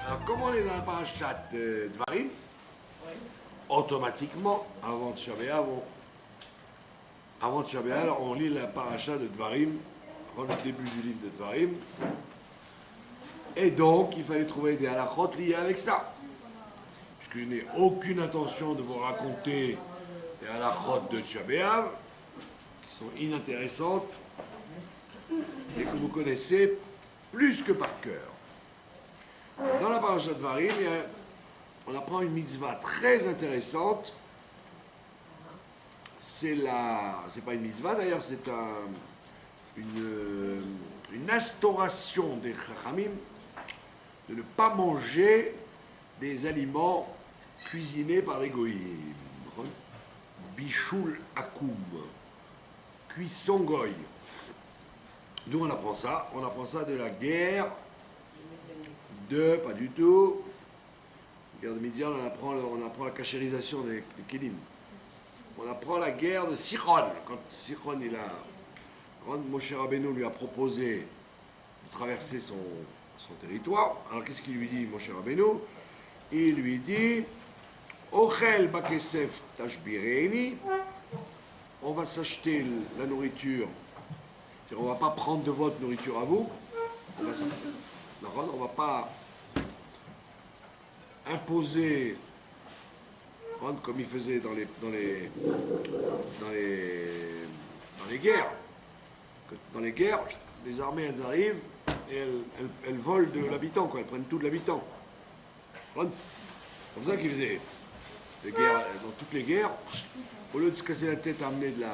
Alors, comme on est dans la parachat Dvarim, automatiquement, avant Tisha B'Av, on lit la parachat de Dvarim, avant le début du livre de Dvarim. Et donc, il fallait trouver des halachot liés avec ça. Puisque je n'ai aucune intention de vous raconter des halachot de Tisha B'Av, qui sont inintéressantes et que vous connaissez plus que par cœur. Dans la parashat Dvarim, on apprend une mitzvah très intéressante. C'est pas une mitzvah d'ailleurs, c'est une instauration des chachamim de ne pas manger des aliments cuisinés par les goïm. Bishul akum, cuisson goy. D'où on apprend ça? On apprend ça de la guerre pas du tout. La guerre de Midian, on apprend la cachérisation des kélim. On apprend la guerre de Sichon. Quand Sichon, quand Moshe Rabbeinu lui a proposé de traverser son territoire, alors qu'est-ce qu'il lui dit, Moshe Rabbeinu? Il lui dit, Ochel bakesef tashbireni, on va s'acheter la nourriture, c'est-à-dire on ne va pas prendre de votre nourriture à vous, on ne va pas imposer, comme il faisait dans les guerres. Dans les guerres, les armées elles arrivent et elles volent de l'habitant, elles prennent tout de l'habitant. C'est comme ça qu'ils faisaient. Les guerres, dans toutes les guerres, au lieu de se casser la tête à amener de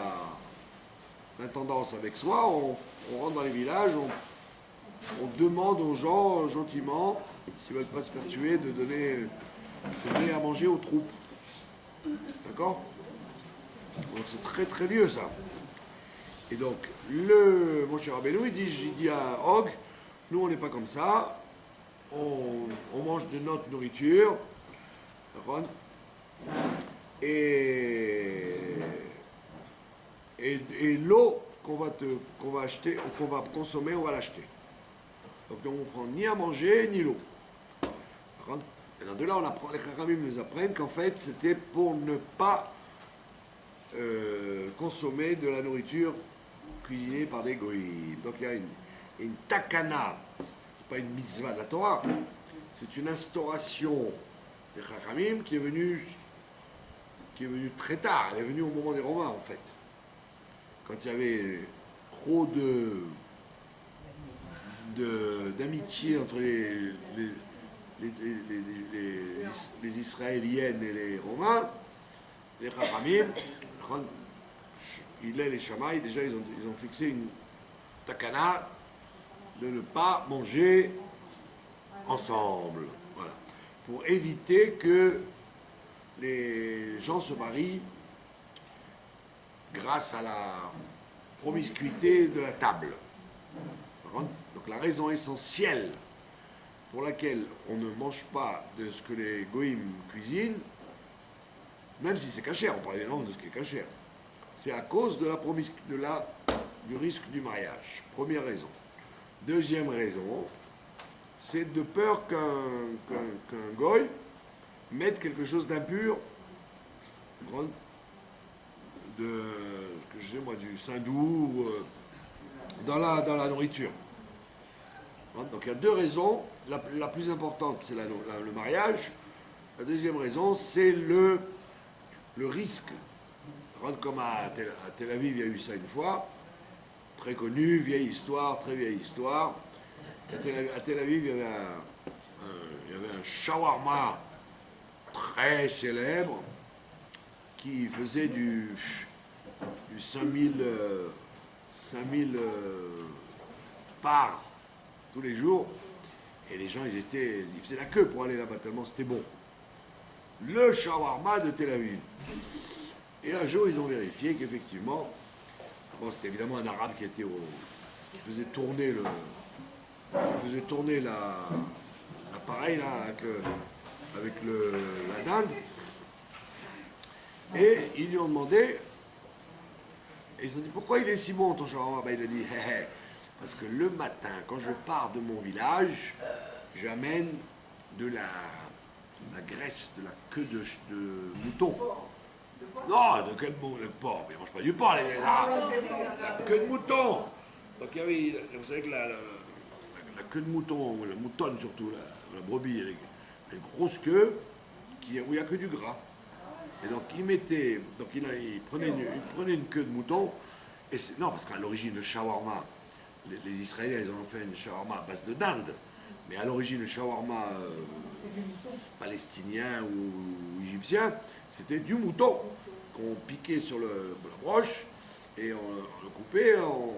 l'intendance avec soi, on rentre dans les villages, on demande aux gens gentiment, s'ils ne veulent pas se faire tuer, de donner à manger aux troupes. D'accord? Donc c'est très très vieux ça. Et donc, mon cher Rabbeinu, il dit à Og, nous on n'est pas comme ça, on mange de notre nourriture, d'accord? Et l'eau qu'on va acheter, ou qu'on va consommer, on va l'acheter. Donc on ne prend ni à manger, ni l'eau. Et de là, les Chachamim nous apprennent qu'en fait, c'était pour ne pas consommer de la nourriture cuisinée par des goïms. Donc il y a une takana, c'est pas une mitzvah de la Torah, c'est une instauration des Chachamim qui est venue très tard, elle est venue au moment des Romains en fait. Quand il y avait trop d'amitié entre les Israéliennes et les Romains, les Chachamim, les Shamaï, déjà ils ont fixé une takana de ne pas manger ensemble. Voilà. Pour éviter que les gens se marient grâce à la promiscuité de la table. Donc la raison essentielle pour laquelle on ne mange pas de ce que les goïms cuisinent, même si c'est cachère, on parle évidemment de ce qui est cachère, c'est à cause de du risque du mariage. Première raison. Deuxième raison, c'est de peur qu'un goy mette quelque chose d'impur, du saindoux, dans la nourriture. Donc il y a deux raisons. La plus importante, c'est le mariage. La deuxième raison, c'est le risque. Comme à Tel Aviv, il y a eu ça une fois. Très connu, vieille histoire, très vieille histoire. À Tel Aviv, il y avait un shawarma très célèbre qui faisait du 5000 parts tous les jours. Et les gens, ils faisaient la queue pour aller là-bas, tellement c'était bon. Le shawarma de Tel Aviv. Et un jour, ils ont vérifié qu'effectivement, c'était évidemment un arabe qui faisait tourner l'appareil là, avec la dinde. Et ils lui ont demandé, et ils ont dit, pourquoi il est si bon ton shawarma? Il a dit, parce que le matin, quand je pars de mon village, j'amène la graisse de la queue de mouton. Non, de quel le porc? Mais ils ne mangent pas du porc, les Arabes. La queue de mouton. Donc il y avait, vous savez que la queue de mouton, ou la moutonne surtout, la brebis, elle a une grosse queue où il n'y a que du gras. Et donc il prenait une queue de mouton. Non, parce qu'à l'origine, le shawarma, les Israéliens, ils en ont fait une shawarma à base de dinde. Mais à l'origine, le shawarma palestinien ou égyptien, c'était du mouton qu'on piquait sur la broche et on le coupait. Donc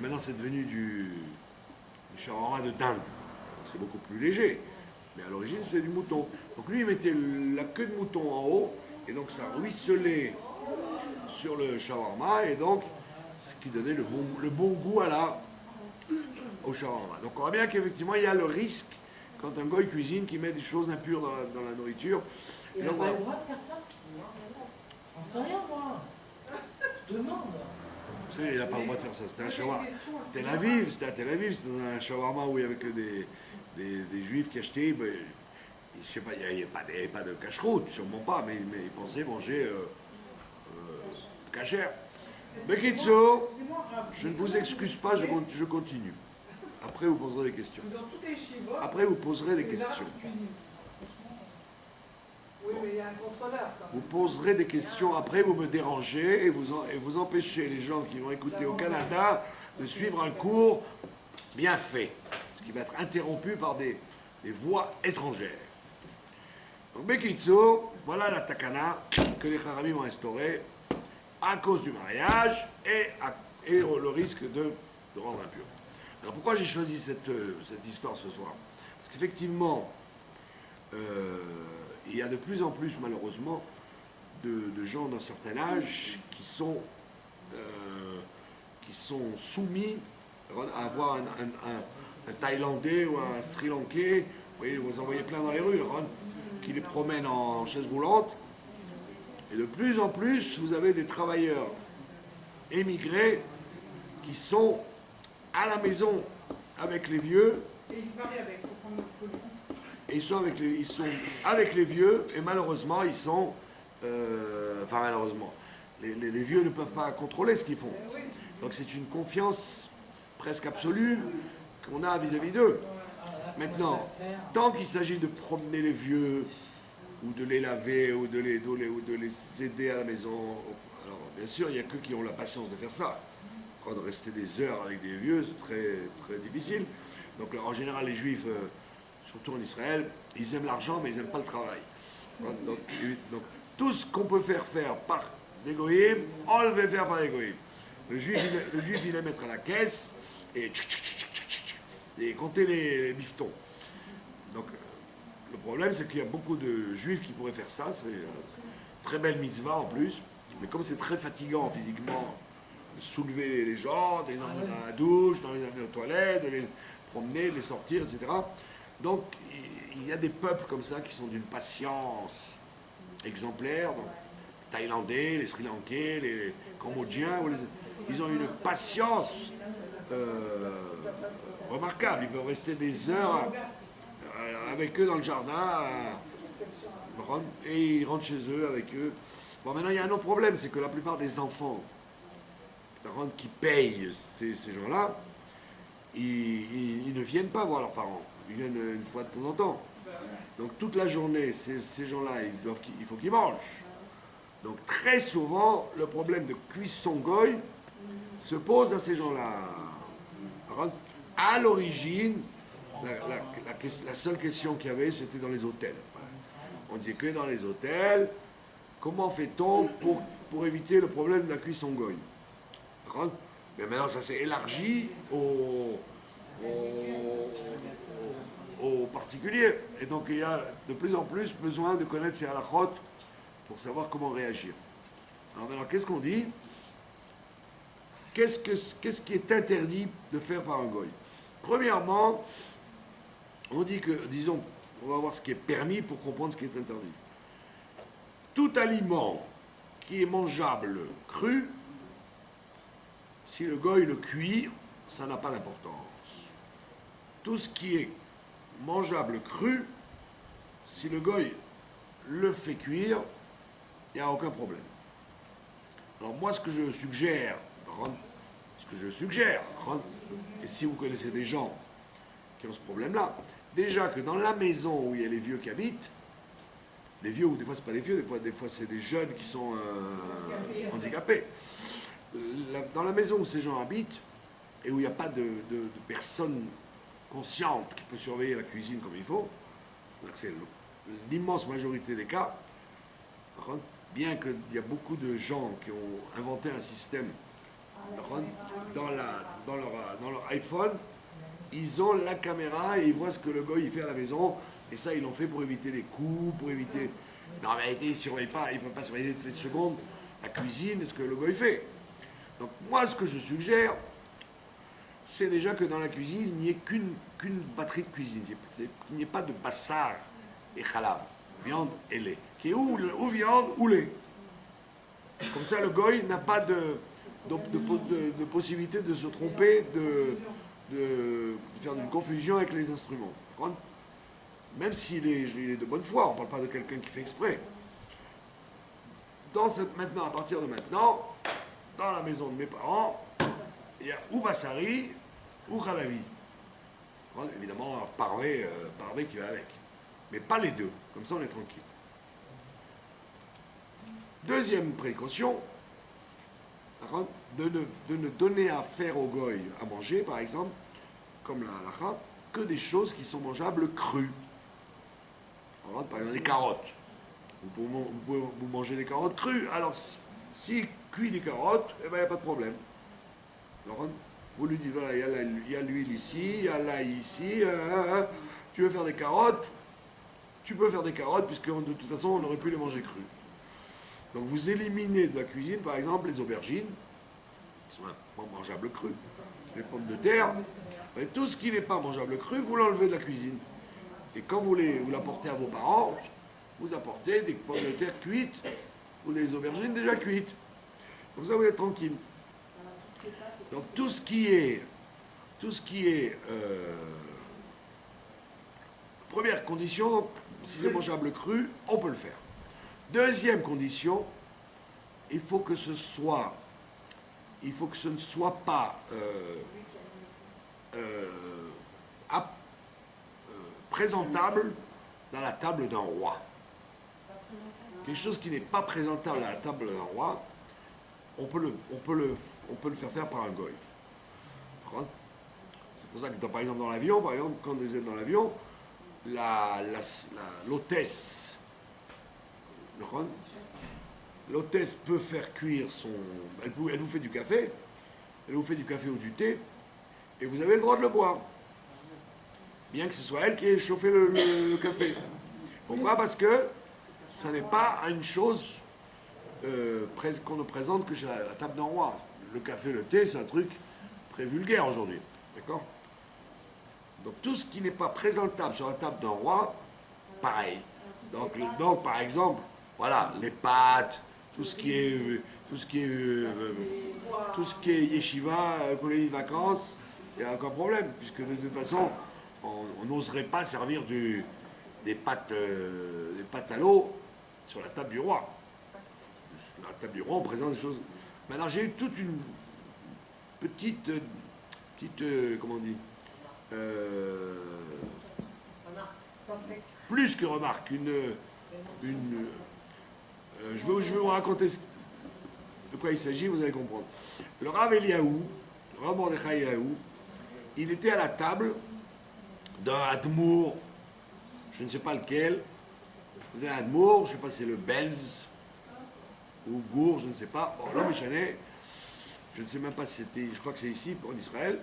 maintenant, c'est devenu du shawarma de dinde. C'est beaucoup plus léger. Mais à l'origine, c'est du mouton. Donc lui, il mettait la queue de mouton en haut et donc ça ruisselait sur le shawarma et donc ce qui donnait le bon goût au shawarma. Donc on voit bien qu'effectivement il y a le risque quand un goy cuisine qui met des choses impures dans la nourriture. Il n'a pas le droit de faire ça? J'en sais rien moi. Je demande. Vous savez, il n'a pas le droit de faire ça. C'était un shawarma. C'était à Tel Aviv, c'était dans un shawarma où il n'y avait que des juifs qui achetaient. Ben, je sais pas, il n'y avait pas de cache-route, sûrement pas, mais ils pensaient manger cachère. Bekitso, je ne vous excuse pas, je continue. Après, vous poserez des questions. Après, vous poserez des questions. Oui, mais il y a un contrôleur. Vous poserez des questions, après vous me dérangez et vous empêchez les gens qui vont écouter au Canada de suivre un cours bien fait, ce qui va être interrompu par des voix étrangères. Donc Bekitso, voilà la takana que les Haramim ont instaurée à cause du mariage et le risque de rendre impur. Alors pourquoi j'ai choisi cette histoire ce soir? Parce qu'effectivement, il y a de plus en plus malheureusement de gens d'un certain âge qui sont soumis à avoir un Thaïlandais ou un Sri Lankais, vous en voyez plein dans les rues, qui les promènent en chaise roulante. Et de plus en plus, vous avez des travailleurs émigrés qui sont à la maison avec les vieux. Et il se marie avec. Et ils sont avec les vieux, et malheureusement, malheureusement, les vieux ne peuvent pas contrôler ce qu'ils font. Donc c'est une confiance presque absolue qu'on a vis-à-vis d'eux. Maintenant, tant qu'il s'agit de promener les vieux, ou de les laver, ou de les aider à la maison, alors bien sûr, il n'y a que qui ont la patience de faire ça. De rester des heures avec des vieux, c'est très, très difficile. Donc en général, les juifs, surtout en Israël, ils aiment l'argent, mais ils n'aiment pas le travail. Donc tout ce qu'on peut faire par des goïms, on le fait faire par des goïms. Le juif, il aime être à la caisse et compter les bifetons. Donc le problème, c'est qu'il y a beaucoup de juifs qui pourraient faire ça. C'est une très belle mitzvah en plus. Mais comme c'est très fatigant physiquement, de soulever les gens, de les emmener dans la douche, de les emmener aux toilettes, de les promener, de les sortir, etc. Donc il y a des peuples comme ça qui sont d'une patience exemplaire. Donc, les Thaïlandais, les Sri Lankais, les Cambodgiens, ils ont une patience remarquable. Ils peuvent rester des heures avec eux dans le jardin et ils rentrent chez eux avec eux. Bon, maintenant il y a un autre problème, c'est que la plupart des enfants qui payent ces gens-là, ils ne viennent pas voir leurs parents. Ils viennent une fois de temps en temps. Donc toute la journée, ces gens-là, il faut qu'ils mangent. Donc très souvent, le problème de cuisson goy se pose à ces gens-là. À l'origine, la seule question qu'il y avait, c'était dans les hôtels. On disait que dans les hôtels, comment fait-on pour éviter le problème de la cuisson goy? Mais maintenant, ça s'est élargi aux particuliers. Et donc, il y a de plus en plus besoin de connaître ces halakhot pour savoir comment réagir. Alors maintenant, qu'est-ce qu'on dit? Qu'est-ce qui est interdit de faire par un goy? Premièrement, on dit que, disons, on va voir ce qui est permis pour comprendre ce qui est interdit. Tout aliment qui est mangeable cru, si le goy le cuit, ça n'a pas d'importance. Tout ce qui est mangeable cru, si le goy le fait cuire, il n'y a aucun problème. Alors moi, ce que je suggère, et si vous connaissez des gens qui ont ce problème-là, déjà que dans la maison où il y a les vieux qui habitent, les vieux, ou des fois c'est pas les vieux, des fois c'est des jeunes qui sont handicapés. Dans la maison où ces gens habitent, et où il n'y a pas de personne consciente qui peut surveiller la cuisine comme il faut, donc c'est l'immense majorité des cas, bien qu'il y a beaucoup de gens qui ont inventé un système dans leur iPhone, ils ont la caméra et ils voient ce que le goy il fait à la maison, et ça ils l'ont fait pour éviter les coups, pour éviter... Non, en réalité, ils ne surveillent pas, ils ne peuvent pas surveiller toutes les secondes la cuisine et ce que le goy fait. Donc moi, ce que je suggère, c'est déjà que dans la cuisine, il n'y ait qu'une batterie de cuisine, qu'il n'y ait pas de bassar et khalav, viande et lait, qui est ou viande ou lait. Comme ça, le goy n'a pas de possibilité de se tromper, de faire une confusion avec les instruments. Même s'il est de bonne foi, on ne parle pas de quelqu'un qui fait exprès. Maintenant, à partir de maintenant, dans la maison de mes parents, il y a ou bassari ou khalavi. Évidemment, parvé qui va avec. Mais pas les deux, comme ça on est tranquille. Deuxième précaution, de ne donner à faire au goy à manger, par exemple, comme la halakha, que des choses qui sont mangeables crues. Alors, par exemple, les carottes. Vous pouvez manger des carottes crues. Alors, s'il cuit des carottes, eh ben, il n'y a pas de problème. Alors, vous lui dites, voilà, il y a l'huile ici, il y a l'ail ici, tu veux faire des carottes, tu peux faire des carottes, puisque de toute façon, on aurait pu les manger crues. Donc, vous éliminez de la cuisine, par exemple, les aubergines, qui sont pas mangeables crues, les pommes de terre, et tout ce qui n'est pas mangeable cru, vous l'enlevez de la cuisine. Et quand vous l'apportez à vos parents, vous apportez des pommes de terre cuites ou des aubergines déjà cuites. Comme ça, vous êtes tranquille. Donc tout ce qui est première condition, donc, si c'est mangeable cru, on peut le faire. Deuxième condition, il faut que ce ne soit pas présentable dans la table d'un roi. Quelque chose qui n'est pas présentable à la table d'un roi, on peut le faire par un goy. C'est pour ça que par exemple dans l'avion, quand vous êtes dans l'avion, l'hôtesse peut faire cuire elle vous fait du café, ou du thé, et vous avez le droit de le boire. Bien que ce soit elle qui ait chauffé le café. Pourquoi? Parce que ça n'est pas une chose qu'on ne présente que chez la table d'un roi. Le café, le thé, c'est un truc très vulgaire aujourd'hui. D'accord? Donc tout ce qui n'est pas présentable sur la table d'un roi, pareil. Donc par exemple, voilà, les pâtes, tout ce qui est yeshiva, colonie de vacances, il n'y a aucun problème, puisque de toute façon, on n'oserait pas servir des pâtes à l'eau sur la table du roi. Sur la table du roi, on présente des choses. Maintenant, j'ai eu toute une petite comment on dit, plus que remarque, je vais vous raconter de quoi il s'agit, vous allez comprendre. Le Rav Eliaou, le Rav Mordechai Eliaou, il était à la table d'un Admour, je ne sais pas lequel, d'un Admour, je ne sais pas si c'est le Belz ou Gour, je ne sais pas. Bon, l'homme échané, je ne sais même pas si c'était, je crois que c'est ici, en Israël,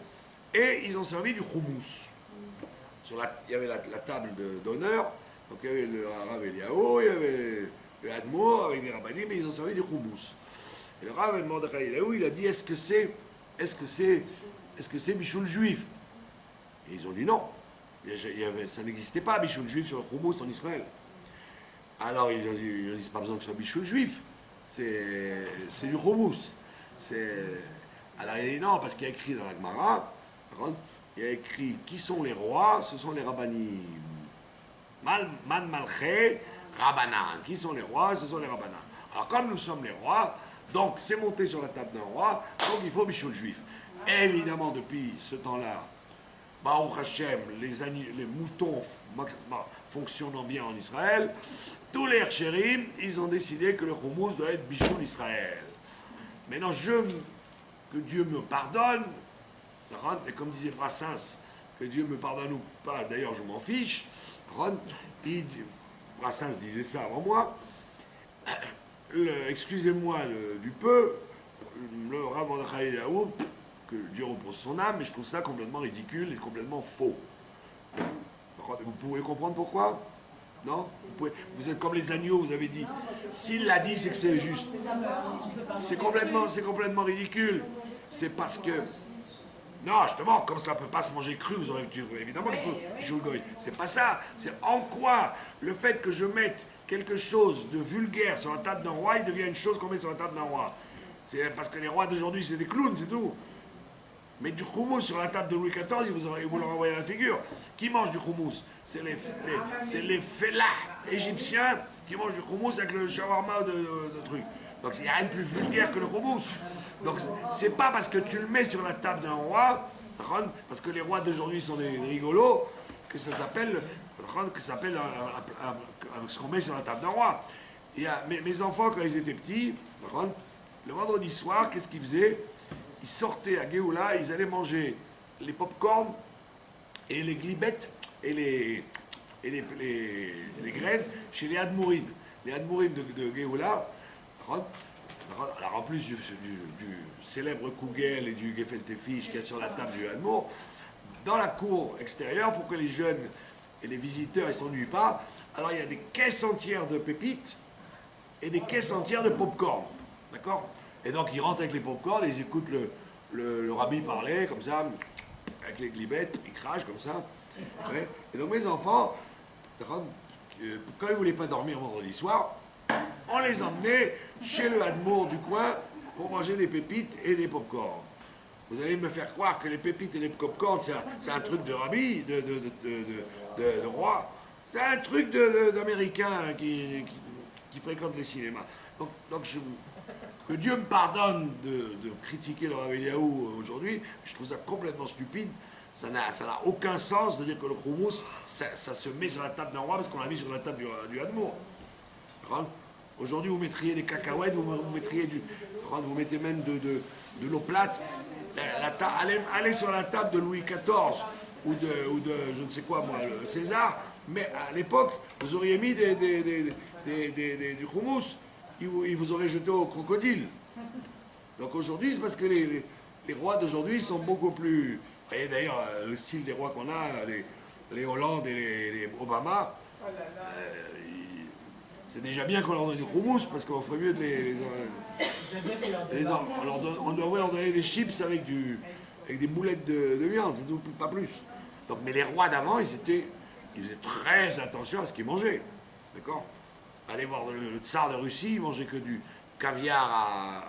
et ils ont servi du houmous. Il y avait la table d'honneur, donc il y avait le Rav Eliaou, il y avait le Admour avec des rabbinim, mais ils ont servi du houmous. Et le Rav Mordechai Eliaou, il a dit, est-ce que c'est bichoul juif? Et ils ont dit non. Ça n'existait pas, bichoul juif sur le houmous en Israël. Alors ils ont dit, c'est pas besoin que ce soit bichoul juif, c'est du houmous. Alors il a dit non, parce qu'il y a écrit dans la Gemara, il y a écrit qui sont les rois, ce sont les rabbanim. Man malché rabbanan. Qui sont les rois, ce sont les rabbanan. Alors comme nous sommes les rois, donc c'est monté sur la table d'un roi, donc il faut bichoul juif. Et évidemment, depuis ce temps-là, Baruch Hashem, les moutons fonctionnant bien en Israël, tous les Herchérim, ils ont décidé que le houmous doit être bichoul Israël. Maintenant, que Dieu me pardonne, et comme disait Brassens, que Dieu me pardonne ou pas, d'ailleurs je m'en fiche, Brassens disait ça avant moi, excusez-moi du peu, le Rav Mordechai Eliaou, que Dieu repose son âme, mais je trouve ça complètement ridicule et complètement faux. Vous pouvez comprendre pourquoi? Non, vous êtes comme les agneaux, vous avez dit. S'il l'a dit, c'est que c'est juste. C'est complètement ridicule. C'est parce que... Non, justement, comme ça ne peut pas se manger cru, vous aurez évidemment qu'il faut bichoul goy. C'est pas ça. C'est en quoi le fait que je mette quelque chose de vulgaire sur la table d'un roi, il devient une chose qu'on met sur la table d'un roi. C'est parce que les rois d'aujourd'hui, c'est des clowns, c'est tout. Mais du houmous sur la table de Louis XIV, vous leur envoyez la figure. Qui mange du houmous? C'est les fellahs égyptiens qui mangent du houmous avec le shawarma de trucs. Donc il n'y a rien de plus vulgaire que le houmous. Donc c'est pas parce que tu le mets sur la table d'un roi, parce que les rois d'aujourd'hui sont des rigolos, que ça s'appelle ce qu'on met sur la table d'un roi. Mes enfants, quand ils étaient petits, le vendredi soir, qu'est-ce qu'ils faisaient? Ils sortaient à Géoula, ils allaient manger les pop-corn et les glibettes et les graines chez les Admourim. Les Admourim de Géoula, alors en plus du célèbre Kugel et du Gefilte Fish qu'il y a sur la table du Admour, dans la cour extérieure, pour que les jeunes et les visiteurs ne s'ennuient pas, alors il y a des caisses entières de pépites et des caisses entières de pop-corn. D'accord? Et donc ils rentrent avec les pop-corn, ils écoutent le rabbi parler, comme ça, avec les glibettes, ils crachent comme ça. Ouais. Et donc mes enfants, quand ils ne voulaient pas dormir vendredi soir, on les emmenait chez le Hadmour du coin pour manger des pépites et des pop-corn. Vous allez me faire croire que les pépites et les pop-corn, c'est un truc de rabbi, de roi. C'est un truc d'Américains qui fréquentent les cinémas. Donc que Dieu me pardonne de critiquer le Rav Eliaou aujourd'hui, je trouve ça complètement stupide. Ça n'a aucun sens de dire que le houmous, ça se met sur la table d'un roi parce qu'on l'a mis sur la table du Hadmour. Aujourd'hui, vous mettriez des cacahuètes, vous mettez même de l'eau plate. Allez sur la table de Louis XIV ou de je ne sais quoi moi, le César, mais à l'époque, vous auriez mis du houmous, il vous aurait jeté au crocodile. Donc aujourd'hui, c'est parce que les rois d'aujourd'hui sont beaucoup plus... Et d'ailleurs, le style des rois qu'on a, les Hollande et les Obama, c'est déjà bien qu'on leur donne du houmous, parce qu'on ferait mieux de on devrait leur donner des chips avec des boulettes de viande, c'est tout, pas plus. Donc, mais les rois d'avant, ils faisaient très attention à ce qu'ils mangeaient. D'accord? Allez voir le tsar de Russie, il mangeait que du caviar à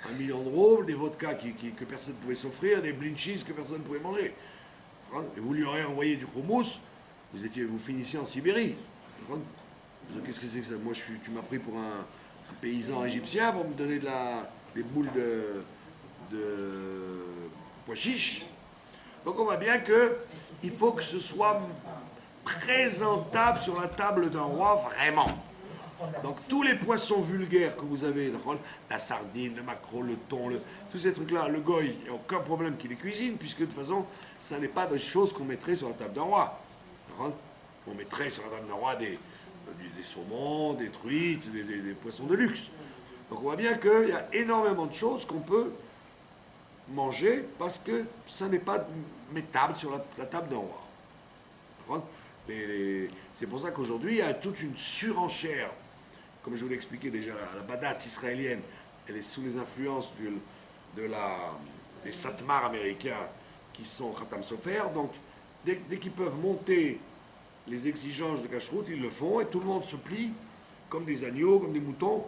1 million de roubles, des vodkas que personne ne pouvait s'offrir, des blinchis que personne ne pouvait manger. Et vous lui auriez envoyé du houmous, vous finissiez en Sibérie. Qu'est-ce que c'est que ça? Moi, tu m'as pris pour un paysan égyptien pour me donner des boules de pois chiches. Donc on voit bien qu'il faut que ce soit présentable sur la table d'un roi, vraiment. Donc tous les poissons vulgaires que vous avez, la sardine, le maquereau, le thon, tous ces trucs-là, le goy, il n'y a aucun problème qu'il les cuisine, puisque de toute façon, ça n'est pas des choses qu'on mettrait sur la table d'un roi. On mettrait sur la table d'un roi des saumons, des truites, des poissons de luxe. Donc on voit bien qu'il y a énormément de choses qu'on peut manger parce que ça n'est pas mettable sur la table d'un roi. C'est pour ça qu'aujourd'hui, il y a toute une surenchère. Comme je vous l'ai expliqué déjà, la badatz israélienne, elle est sous les influences des satmars américains qui sont Khatam Sofer. Donc, dès qu'ils peuvent monter les exigences de cacheroute, ils le font et tout le monde se plie comme des agneaux, comme des moutons.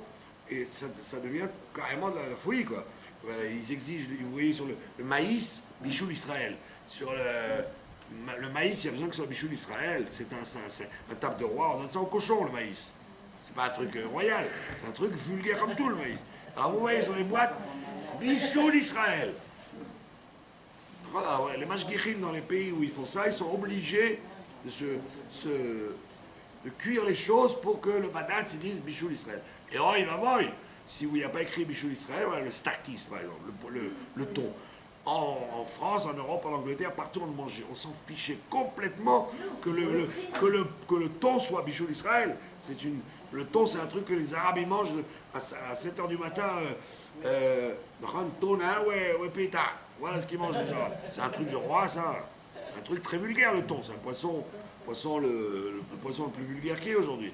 Et ça devient carrément de la folie, quoi. Voilà, ils exigent, vous voyez sur le maïs, bichoul Israël. sur le maïs, il y a besoin que ce soit bichoul Israël. C'est un tape de roi, on donne ça au cochon, le maïs. C'est pas un truc royal, c'est un truc vulgaire comme tout, le maïs. Alors vous voyez sur les boîtes, bichoul Israël. Voilà, ouais, les mashgichim dans les pays où ils font ça, ils sont obligés de cuire les choses pour que le badat ils disent bichoul Israël. Et oh, il va voir, si vous n'y a pas écrit bichoul Israël, voilà, le starkis par exemple, le thon. En France, en Europe, en Angleterre, partout on le mangeait. On s'en fichait complètement que le thon soit bichoul Israël. Le thon, c'est un truc que les Arabes ils mangent à 7h du matin. Voilà ce qu'ils mangent les Arabes. C'est un truc de roi, ça. Un truc très vulgaire, le thon. C'est un poisson le poisson le plus vulgaire qu'il y ait aujourd'hui.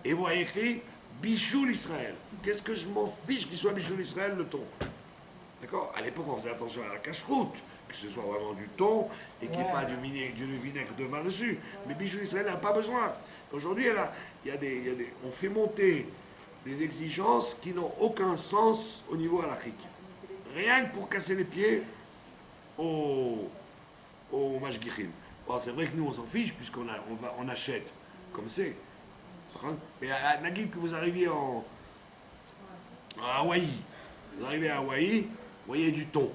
Et vous voyez écrit bichoul Israël. Qu'est-ce que je m'en fiche qu'il soit bichoul Israël, le thon? D'accord? À l'époque, on faisait attention à la cache-route, que ce soit vraiment du thon et qu'il n'y ait pas du vinaigre de vin dessus. Mais bichoul Israël n'a pas besoin. Aujourd'hui, on fait monter des exigences qui n'ont aucun sens au niveau halachique. Rien que pour casser les pieds aux mashgichim. Bon, c'est vrai que nous, on s'en fiche, puisqu'on achète comme c'est. Mais à Nagib, que vous arriviez à Hawaï, vous arrivez à Hawaï, vous voyez du thon.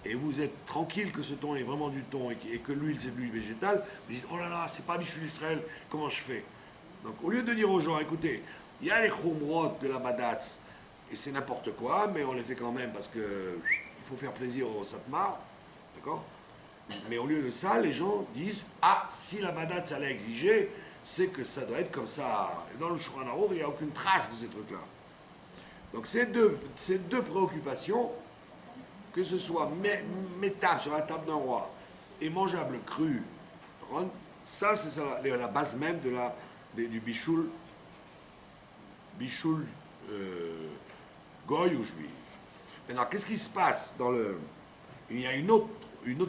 Et vous êtes tranquille que ce thon est vraiment du thon et que l'huile, c'est de l'huile végétale. Vous dites, oh là là, c'est pas bichoul Israël, comment je fais? Donc, au lieu de dire aux gens, écoutez, il y a les chumrot de la badatz, et c'est n'importe quoi, mais on les fait quand même parce que il faut faire plaisir aux satmar, d'accord? Mais au lieu de ça, les gens disent, ah, si la badatz allait exiger, c'est que ça doit être comme ça. Et dans le Shulchan Aruch, il n'y a aucune trace de ces trucs-là. Donc ces deux préoccupations, que ce soit mettable sur la table d'un roi et mangeable cru, ça c'est la base même du bichoul goy ou juif. Maintenant, qu'est-ce qui se passe il y a une autre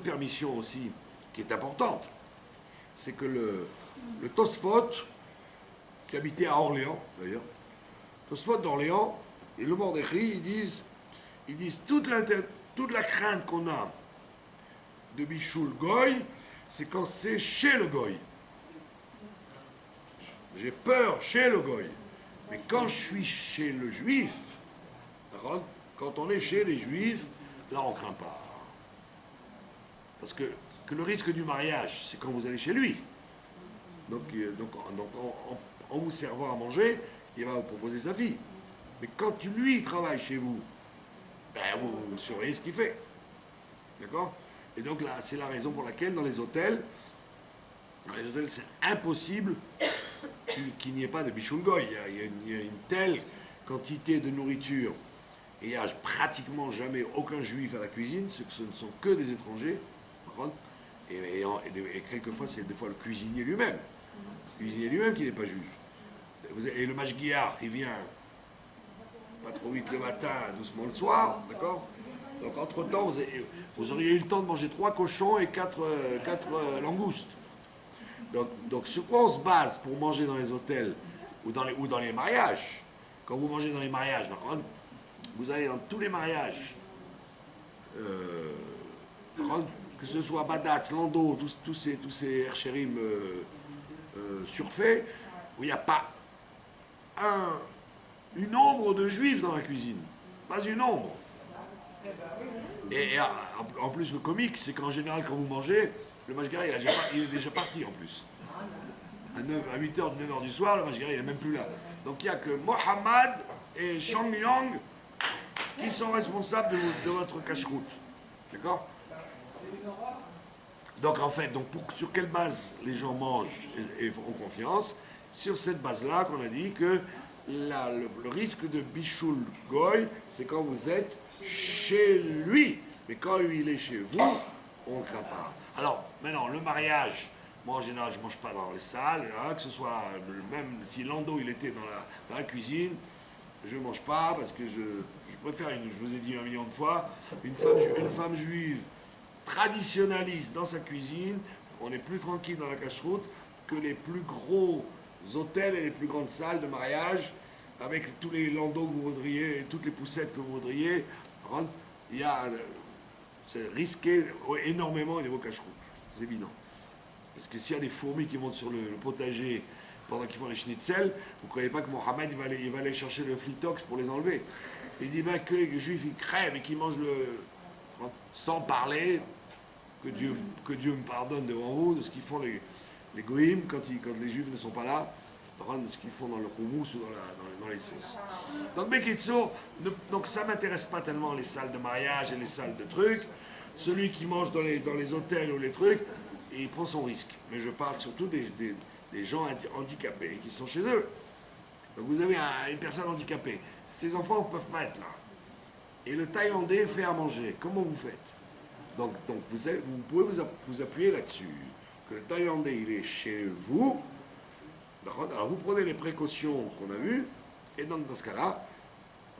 permission aussi qui est importante, c'est que le Tosfot, qui habitait à Orléans d'ailleurs, Tosfot d'Orléans et le Mordechai, ils disent toute la crainte qu'on a de bichoul goy, c'est quand c'est chez le goy. J'ai peur chez le goy. Mais quand je suis chez le juif, quand on est chez les juifs, là on craint pas. Parce que le risque du mariage, c'est quand vous allez chez lui. Donc en vous servant à manger, il va vous proposer sa fille. Mais quand lui travaille chez vous, ben vous surveillez ce qu'il fait. D'accord? Et donc là, c'est la raison pour laquelle dans les hôtels, c'est impossible qu'il n'y ait pas de bichoul goy. Il y a une telle quantité de nourriture et il n'y a pratiquement jamais aucun juif à la cuisine, ce ne sont que des étrangers. Et quelquefois, c'est des fois le cuisinier lui-même. Le cuisinier lui-même qui n'est pas juif. Et le mashgiach, il vient pas trop vite le matin, doucement le soir, d'accord? Donc entre-temps, vous auriez eu le temps de manger 3 cochons et 4 langoustes. Donc sur quoi on se base pour manger dans les hôtels ou dans les mariages? Quand vous mangez dans les mariages, vous allez dans tous les mariages, que ce soit Badatz, Lando, tous ces herchérim surfaits, où il n'y a pas une ombre de juifs dans la cuisine. Pas une ombre. Et en plus, le comique, c'est qu'en général, quand vous mangez, le mashgari, il est déjà parti en plus. À 8h, 9h du soir, le mashgari, il n'est même plus là. Donc il n'y a que Mohamed et Shang Yang qui sont responsables de votre cache-route. D'accord? Donc en fait, sur quelle base les gens mangent et font confiance? Sur cette base-là qu'on a dit que le risque de bichoul goy, c'est quand vous êtes chez lui. Mais quand lui, il est chez vous, on ne craint pas. Alors, maintenant, le mariage, moi en général, je ne mange pas dans les salles, que ce soit, même si Lando, il était dans la cuisine, je ne mange pas parce que je préfère, je vous ai dit 1 million de fois, une femme juive traditionnaliste dans sa cuisine, on est plus tranquille dans la cache-route que les plus gros hôtels et les plus grandes salles de mariage avec tous les landaux que vous voudriez, toutes les poussettes que vous voudriez. Il y a c'est risqué énormément au niveau cache-route, c'est évident. Parce que s'il y a des fourmis qui montent sur le potager pendant qu'ils font les schnitzel, vous ne croyez pas que Mohamed il va aller chercher le flitox pour les enlever. Il dit ben, que les juifs ils crèvent et qu'ils mangent sans parler, que Dieu me pardonne devant vous de ce qu'ils font les goïms quand les juifs ne sont pas là, de ce qu'ils font dans le houmous ou dans les sauces. Donc Bekitso, donc ça ne m'intéresse pas tellement les salles de mariage et les salles de trucs. Celui qui mange dans les hôtels ou les trucs, il prend son risque. Mais je parle surtout des gens handicapés qui sont chez eux. Donc vous avez une personne handicapée. Ces enfants ne peuvent pas être là. Et le Thaïlandais fait à manger. Comment vous faites? Donc vous pouvez vous appuyer là-dessus. Que le Thaïlandais, il est chez vous. Alors vous prenez les précautions qu'on a vues. Et donc dans ce cas-là,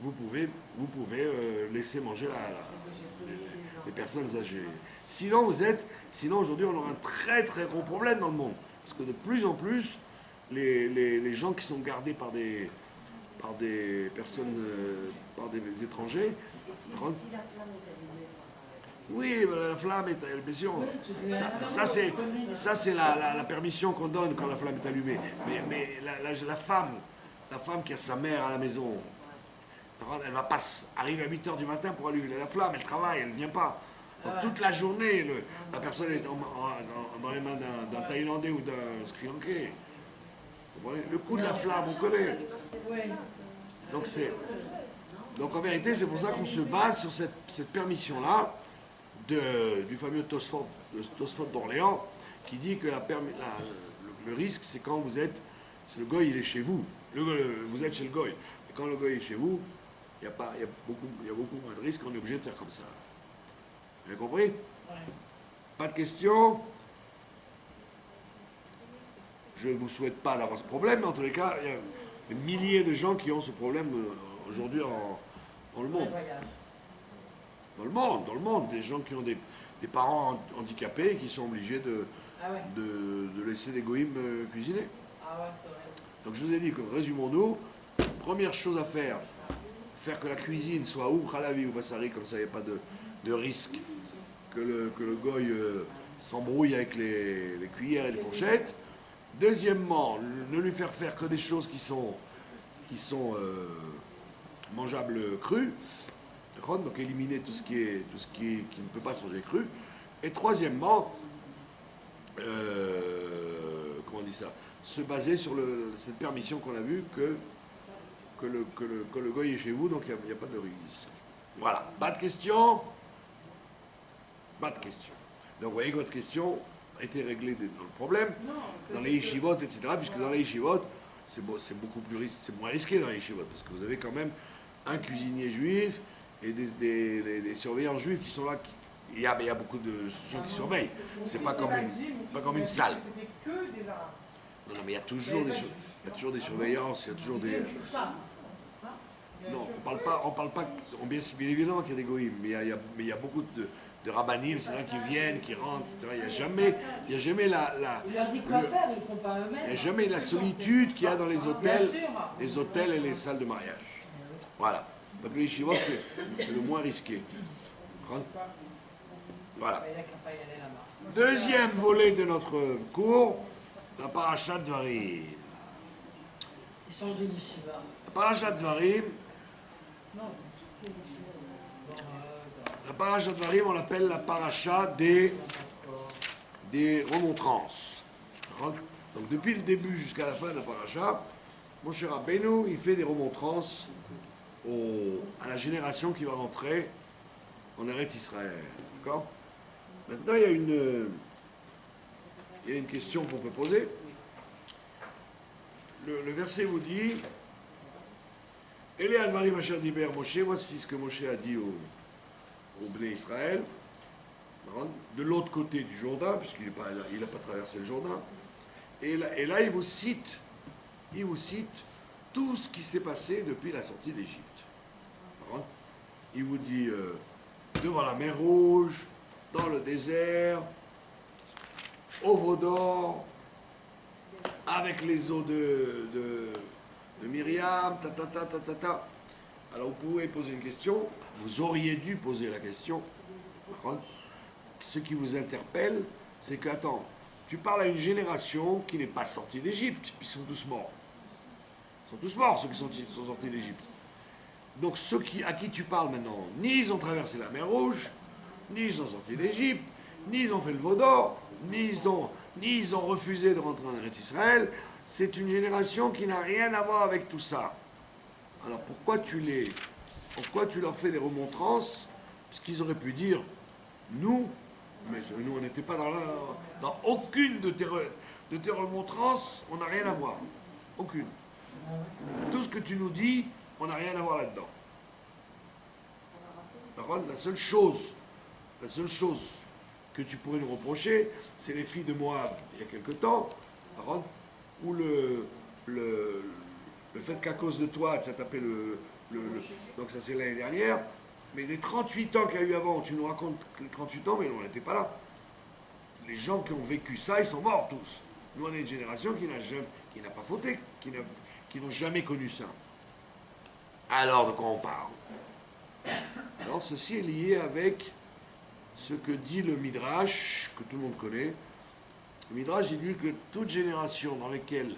vous pouvez laisser manger les personnes âgées. Sinon aujourd'hui, on aura un très très gros problème dans le monde. Parce que de plus en plus, les gens qui sont gardés par des personnes, par des étrangers. Si la flamme est allumée. Oui, la flamme est, bien sûr. Ça c'est la permission qu'on donne quand la flamme est allumée. Mais la femme qui a sa mère à la maison, elle va pas arriver à 8h du matin pour allumer la flamme, elle travaille, elle ne vient pas. Donc, toute la journée, la personne est dans les mains d'un Thaïlandais ou d'un Sri Lankais. Le coup de la flamme, on connaît. Donc en vérité, c'est pour ça qu'on se base sur cette permission-là du fameux Tosfot d'Orléans qui dit que le risque, c'est quand c'est le goy, il est chez vous. Vous êtes chez le goy. Et quand le goy est chez vous, il y a beaucoup moins de risques, on est obligé de faire comme ça. Vous avez compris? Pas de questions? Je ne vous souhaite pas d'avoir ce problème, mais en tous les cas, il y a des milliers de gens qui ont ce problème aujourd'hui dans le monde. Dans le monde, des gens qui ont des parents handicapés et qui sont obligés de laisser des goïms cuisiner. Donc je vous ai dit que, résumons-nous, première chose à faire que la cuisine soit ou khalavi ou bassari, comme ça il n'y a pas de risque que le goy s'embrouille avec les cuillères et les fourchettes. Deuxièmement, ne lui faire que des choses qui sont mangeables crues. Donc éliminer tout ce qui ne peut pas se manger cru. Et troisièmement, comment on dit ça, se baser sur cette permission qu'on a vue que le goy est chez vous, donc il n'y a pas de risque. Voilà, pas de questions? Pas de questions. Donc vous voyez que votre question a été réglée dans le problème, dans les yeshivot, etc. Puisque dans les yeshivot, c'est beaucoup plus risqué, c'est moins risqué dans les yeshivot, parce que vous avez quand même un cuisinier juif et des surveillants juifs qui sont là. Il y a beaucoup de gens qui surveillent. C'est pas comme une salle. C'était que des Arabes. Non, mais il y a toujours des surveillances, il y a toujours des. Non, on parle pas. Bien évidemment qu'il y a des goïms, mais il y a beaucoup de rabbinim, c'est là qui viennent, qui rentrent, etc. Il n'y a jamais Il leur dit quoi faire, mais ils ne font pas eux-mêmes. il y a jamais la solitude qu'il y a dans les hôtels et les salles de mariage. Voilà. Donc les yeshivot, c'est le moins risqué. Voilà. Deuxième volet de notre cours, la parashat Dvarim. Ils changent de yeshiva. La parashat Dvarim, on l'appelle la paracha des remontrances. Donc depuis le début jusqu'à la fin de la paracha, Moshe Rabbeinu, il fait des remontrances à la génération qui va rentrer en Eretz Israël. D'accord? Maintenant, il y a une question qu'on peut poser. Le verset vous dit Ele advarim asher diber Moshe, voici ce que Moshe a dit au Bnei Israël, de l'autre côté du Jourdain, puisqu'il n'a pas traversé le Jourdain. Et là, il vous cite tout ce qui s'est passé depuis la sortie d'Égypte. Il vous dit devant la mer Rouge, dans le désert, au veau d'or, avec les eaux de Myriam, ta. Alors vous pouvez poser une question, vous auriez dû poser la question, D'accord? Ce qui vous interpelle, c'est que, attends, tu parles à une génération qui n'est pas sortie d'Égypte, ils sont tous morts. Ils sont tous morts, ceux qui sont sortis d'Égypte. Donc à qui tu parles maintenant, ni ils ont traversé la mer Rouge, ni ils sont sortis d'Égypte, ni ils ont fait le veau d'or, ni ils ont refusé de rentrer en Eretz Israël. C'est une génération qui n'a rien à voir avec tout ça. Alors pourquoi tu leur fais des remontrances? Parce qu'ils auraient pu dire, nous, mais nous on n'était pas dans aucune de tes remontrances, on n'a rien à voir. Aucune. Tout ce que tu nous dis, on n'a rien à voir là-dedans. La seule chose que tu pourrais nous reprocher, c'est les filles de Moab, il y a quelque temps, où le fait qu'à cause de toi, ça t'appelle donc ça c'est l'année dernière, mais les 38 ans qu'il y a eu avant, tu nous racontes les 38 ans, mais nous on n'était pas là. Les gens qui ont vécu ça, ils sont morts tous. Nous on est une génération qui n'a pas fauté, qui n'ont jamais connu ça. Alors de quoi on parle? Alors ceci est lié avec ce que dit le Midrash, que tout le monde connaît. Le Midrash il dit que toute génération dans laquelle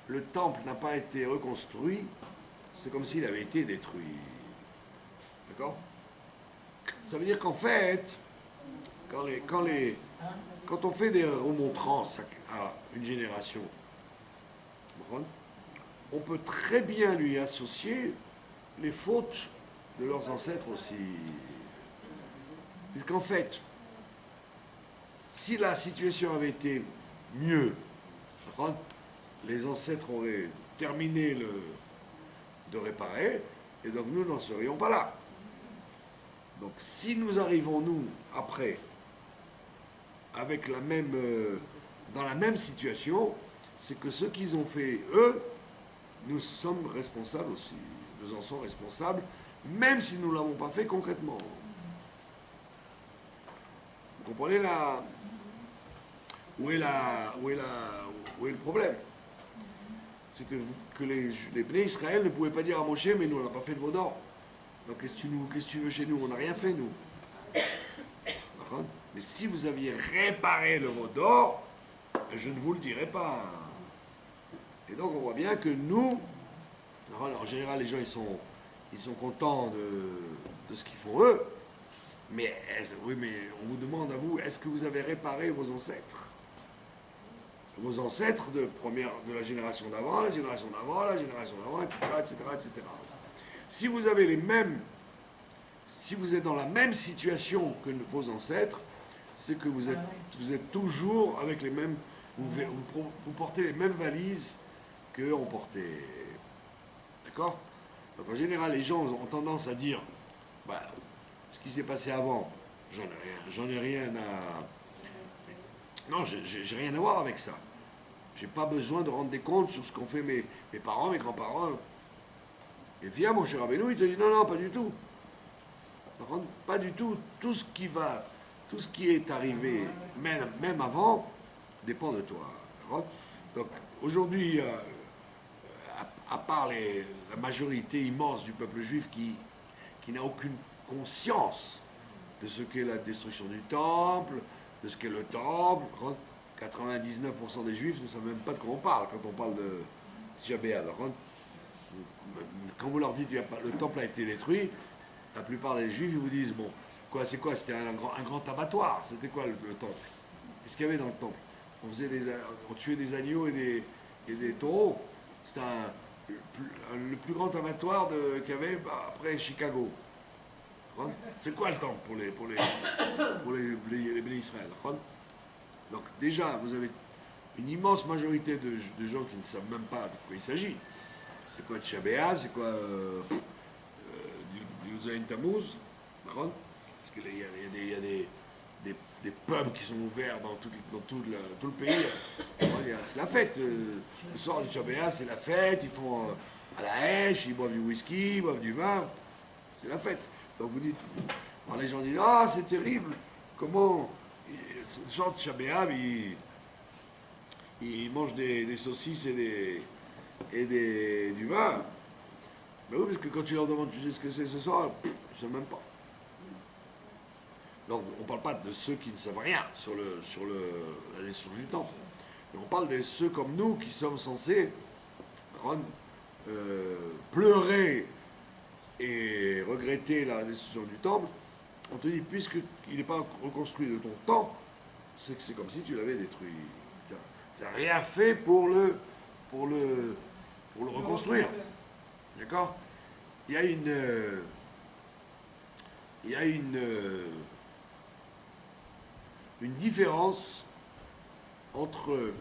le temple n'a pas été reconstruit, c'est comme s'il avait été détruit. D'accord? Ça veut dire qu'en fait, quand on fait des remontrances à une génération, on peut très bien lui associer les fautes de leurs ancêtres aussi. Puisqu'en fait, si la situation avait été mieux, les ancêtres auraient terminé de réparer, et donc nous n'en serions pas là. Donc si nous arrivons, nous, après, avec dans la même situation, c'est que ce qu'ils ont fait, eux, nous sommes responsables aussi. Nous en sommes responsables, même si nous ne l'avons pas fait concrètement. Vous comprenez où est le problème? C'est que les Bnei Israël ne pouvaient pas dire à Moshe, mais nous on n'a pas fait de veau d'or. Donc qu'est-ce que tu veux chez nous? On n'a rien fait, nous. Mais si vous aviez réparé le veau d'or, je ne vous le dirai pas. Et donc on voit bien que nous, en général les gens ils sont contents de ce qu'ils font eux, mais oui, mais on vous demande à vous, est-ce que vous avez réparé vos ancêtres? Vos ancêtres de la génération d'avant, la génération d'avant, la génération d'avant, etc., etc., etc. Si vous avez si vous êtes dans la même situation que vos ancêtres, c'est que vous êtes toujours avec les mêmes, vous portez les mêmes valises qu'eux ont porté. D'accord? Donc en général, les gens ont tendance à dire, ce qui s'est passé avant, j'en ai rien à... Non, j'ai rien à voir avec ça. J'ai pas besoin de rendre des comptes sur ce qu'ont fait mes parents, mes grands-parents. Et viens, mon cher Rabbeinu, il te dit non, pas du tout. Pas du tout. Tout ce qui est arrivé, même avant, dépend de toi. Donc aujourd'hui, à part la majorité immense du peuple juif qui n'a aucune conscience de ce qu'est la destruction du temple, de ce qu'est le temple, 99% des juifs ne savent même pas de quoi on parle quand on parle de Tisha B'Av. Quand vous leur dites que le temple a été détruit, la plupart des juifs ils vous disent bon, c'est quoi? C'était un grand abattoir. C'était quoi le temple? Qu'est-ce qu'il y avait dans le temple? On tuait des agneaux et des taureaux. C'était le plus grand abattoir qu'il y avait après Chicago. C'est quoi le temple pour les Béné Israël? Donc déjà, vous avez une immense majorité de gens qui ne savent même pas de quoi il s'agit. C'est quoi Tisha B'Av? C'est quoi du Zayin Tammuz? Parce qu'il y a des pubs qui sont ouverts dans tout le pays. C'est la fête. Le soir du Tisha B'Av, c'est la fête. Ils font à la hache, ils boivent du whisky, ils boivent du vin. C'est la fête. Donc vous dites, alors les gens disent, ah c'est terrible, comment, le soir de Tisha B'Av, ils mangent des saucisses et du vin. Mais oui, parce que quand tu leur demandes, tu sais ce que c'est ce soir, ils ne savent même pas. Donc on ne parle pas de ceux qui ne savent rien sur la destruction du temple. Mais on parle de ceux comme nous qui sommes censés pleurer et regretter la destruction du temple. On te dit, puisqu'il n'est pas reconstruit de ton temps, c'est que c'est comme si tu l'avais détruit. Tu n'as rien fait pour le reconstruire. D'accord? Il y a une différence entre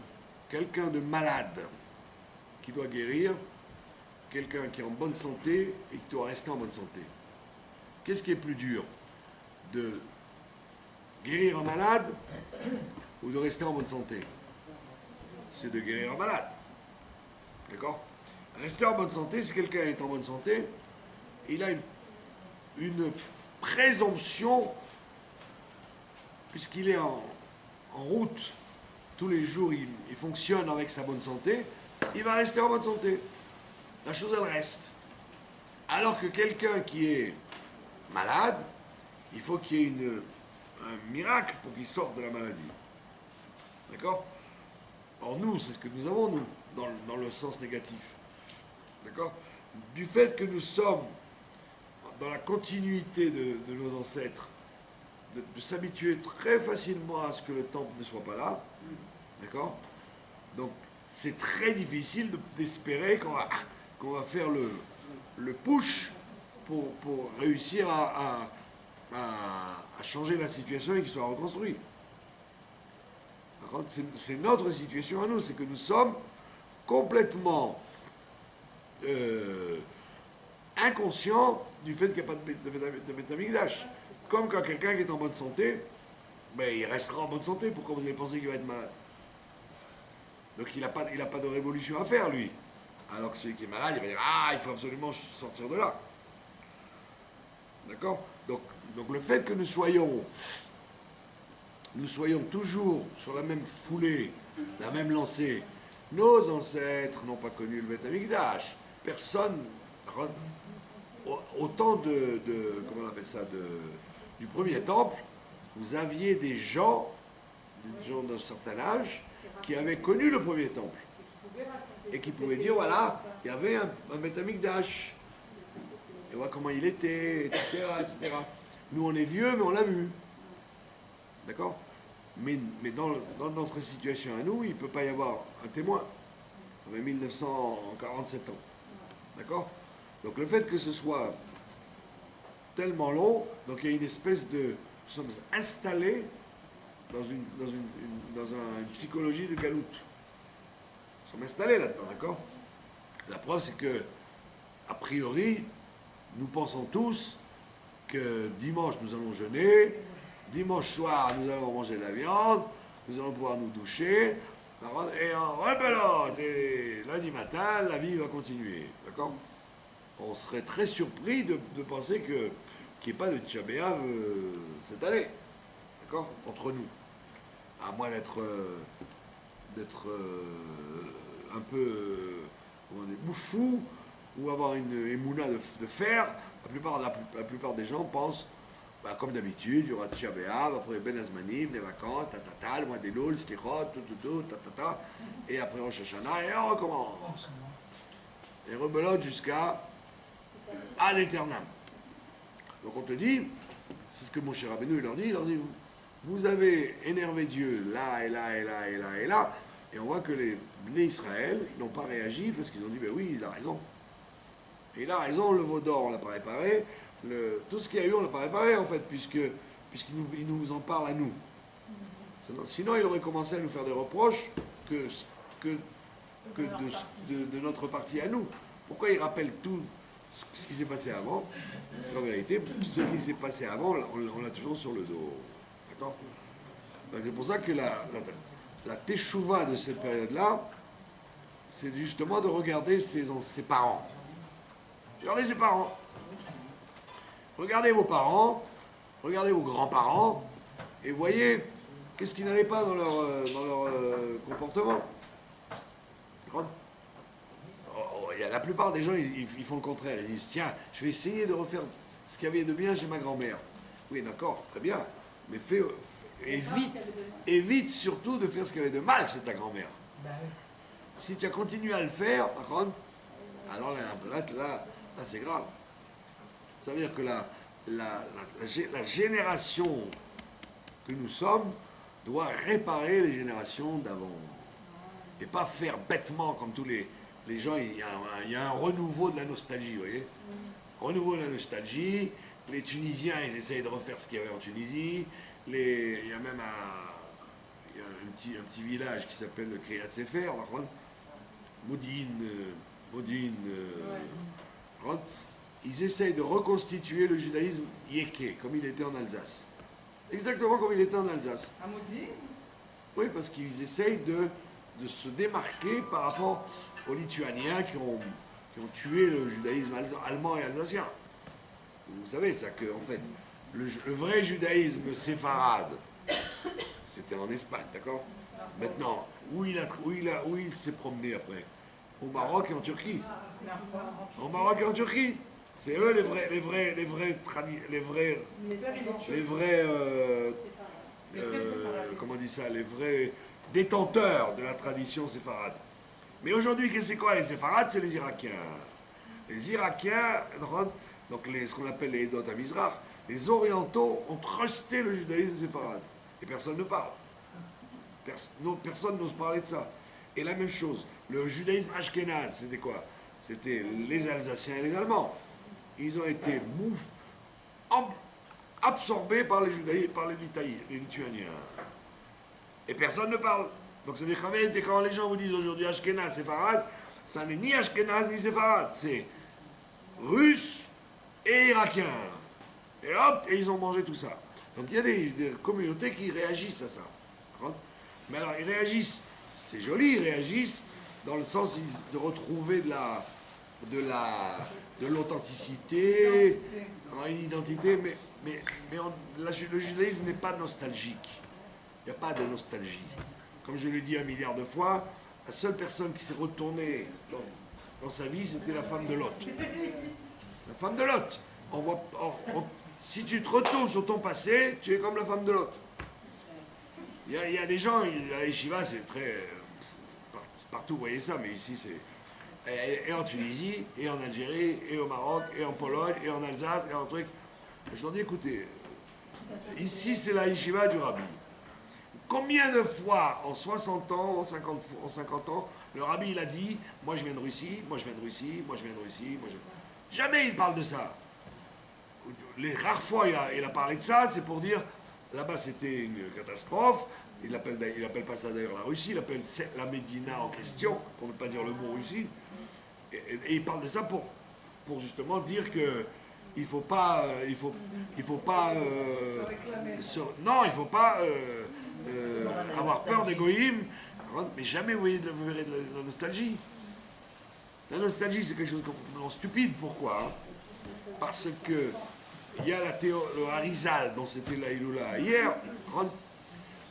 quelqu'un de malade qui doit guérir, quelqu'un qui est en bonne santé et qui doit rester en bonne santé. Qu'est-ce qui est plus dur? De guérir un malade ou de rester en bonne santé? C'est de guérir un malade. D'accord? Rester en bonne santé, si quelqu'un est en bonne santé, il a une présomption, puisqu'il est en route tous les jours, il fonctionne avec sa bonne santé, il va rester en bonne santé. La chose, elle reste. Alors que quelqu'un qui est malade, il faut qu'il y ait un miracle pour qu'il sorte de la maladie. D'accord? Or nous, c'est ce que nous avons, nous, dans le sens négatif. D'accord? Du fait que nous sommes dans la continuité de nos ancêtres, de s'habituer très facilement à ce que le temple ne soit pas là. D'accord? Donc, c'est très difficile d'espérer qu'on va faire le push pour réussir à changer la situation et qu'il soit reconstruit. C'est notre situation à nous, c'est que nous sommes complètement inconscients du fait qu'il n'y a pas de Beth Amikdash. Comme quand quelqu'un qui est en bonne santé, ben, il restera en bonne santé. Pourquoi vous allez penser qu'il va être malade? Donc il n'a pas de révolution à faire, lui. Alors que celui qui est malade, il va dire, ah, il faut absolument sortir de là. D'accord? Donc le fait que nous soyons toujours sur la même foulée, la même lancée, nos ancêtres n'ont pas connu le Beth Amikdash. Personne, autant comment on appelle ça, du premier temple, vous aviez des gens d'un certain âge, qui avaient connu le premier temple. Et qui pouvaient dire, voilà, il y avait un Beth Amikdash. Et voilà comment il était, etc., etc. Nous, on est vieux, mais on l'a vu. D'accord? Mais dans notre situation à nous, il ne peut pas y avoir un témoin. Ça fait 1947 ans. D'accord? Donc le fait que ce soit tellement long, donc il y a une espèce de... Nous sommes installés dans une psychologie de galoute. Nous sommes installés là-dedans, d'accord? La preuve, c'est que, a priori, nous pensons tous que dimanche, nous allons jeûner, dimanche soir, nous allons manger de la viande, nous allons pouvoir nous doucher, et en rebelote, et lundi matin, la vie va continuer, d'accord? On serait très surpris de penser qu'il n'y ait pas de Tisha B'Av cette année, d'accord? Entre nous. À moins d'être un peu fou, ou avoir une émouna de fer. La plupart des gens pensent, bah, comme d'habitude, il y aura Tisha B'Av, après Ben Azmanim, les vacances, le mois des Loul, Slichot, tout, et après Rosh Hashanah, et on recommence. Et rebelote jusqu'à ad aeternam. Donc on te dit, c'est ce que mon cher Rabbeinu leur dit, vous avez énervé Dieu là, et là, et là, et là, et là, et on voit que les Bnei Israël n'ont pas réagi parce qu'ils ont dit, ben oui, il a raison. Et il a raison, le veau d'or, on l'a pas réparé, tout ce qu'il y a eu, on l'a pas réparé en fait, puisqu'il nous en parle à nous. Sinon, il aurait commencé à nous faire des reproches que de notre partie à nous. Pourquoi il rappelle tout ce qui s'est passé avant? Parce qu'en vérité, ce qui s'est passé avant, on l'a toujours sur le dos. D'accord? Donc c'est pour ça que la teshuva de cette période-là, c'est justement de regarder ses parents. Regardez ses parents. Regardez vos parents, regardez vos grands-parents, et voyez qu'est-ce qui n'allait pas dans leur comportement. La plupart des gens, ils font le contraire. Ils disent, tiens, je vais essayer de refaire ce qu'il y avait de bien chez ma grand-mère. Oui, d'accord, très bien. Mais évite surtout de faire ce qu'il y avait de mal chez ta grand-mère. Bah oui. Si tu as continué à le faire, par contre, alors là, c'est grave. Ça veut dire que la génération que nous sommes doit réparer les générations d'avant. Et pas faire bêtement comme tous les gens, il y a un renouveau de la nostalgie, vous voyez. Renouveau de la nostalgie, les Tunisiens, ils essayent de refaire ce qu'il y avait en Tunisie, il y a même un petit village qui s'appelle le Kriyat Sefer, Modine, ils essayent de reconstituer le judaïsme yéké, comme il était en Alsace. Exactement comme il était en Alsace. À Maudit? Oui, parce qu'ils essayent de se démarquer par rapport aux Lituaniens qui ont tué le judaïsme allemand et alsacien. Vous savez ça, que en fait, le vrai judaïsme séfarade, c'était en Espagne, d'accord? Maintenant, où il s'est promené après? Au Maroc et en Turquie. Au Maroc et en Turquie. C'est eux comment on dit ça, les vrais détenteurs de la tradition séfarade. Mais aujourd'hui, qu'est-ce que c'est quoi les séfarades? C'est les Irakiens. Les Irakiens, donc ce qu'on appelle les Edot à Mizrach, les orientaux ont trusté le judaïsme séfarade. Et personne ne parle. Personne n'ose parler de ça. Et la même chose, le judaïsme ashkénaze, c'était quoi? C'était les Alsaciens et les Allemands. Ils ont été absorbés par les Lituaniens. Et personne ne parle. Donc ça veut dire qu'en vérité, quand les gens vous disent aujourd'hui ashkénaze, séfarade, ça n'est ni ashkénaze ni séfarade, c'est russe et irakien. Et hop, et ils ont mangé tout ça. Donc il y a des communautés qui réagissent à ça. Mais alors, ils réagissent, c'est joli, ils réagissent dans le sens de retrouver de l'authenticité, une identité, mais le judaïsme n'est pas nostalgique. Il n'y a pas de nostalgie. Comme je l'ai dit 1 milliard de fois, la seule personne qui s'est retournée dans sa vie, c'était la femme de Lot. La femme de Lot. Si tu te retournes sur ton passé, tu es comme la femme de Lot. Il y a des gens, à Yeshiva, c'est très... partout, vous voyez ça, mais ici, c'est... Et en Tunisie, et en Algérie, et au Maroc, et en Pologne, et en Alsace, et en truc. Je leur dis, écoutez, ici, c'est la Yeshiva du Rabbi. Combien de fois, en 60 ans, en 50 ans, le Rabbi, il a dit, moi je viens de Russie, moi je viens de Russie, moi je viens de Russie, Jamais il parle de ça. Les rares fois il a parlé de ça, c'est pour dire, là-bas c'était une catastrophe, il appelle pas ça d'ailleurs la Russie, il appelle la Médina en question, pour ne pas dire le mot Russie, et il parle de ça pour justement dire que il faut pas avoir peur des goïms, mais jamais vous verrez de la nostalgie. La nostalgie, c'est quelque chose de complètement stupide. Pourquoi? Parce que il y a le Harizal, dont c'était la Iloula hier,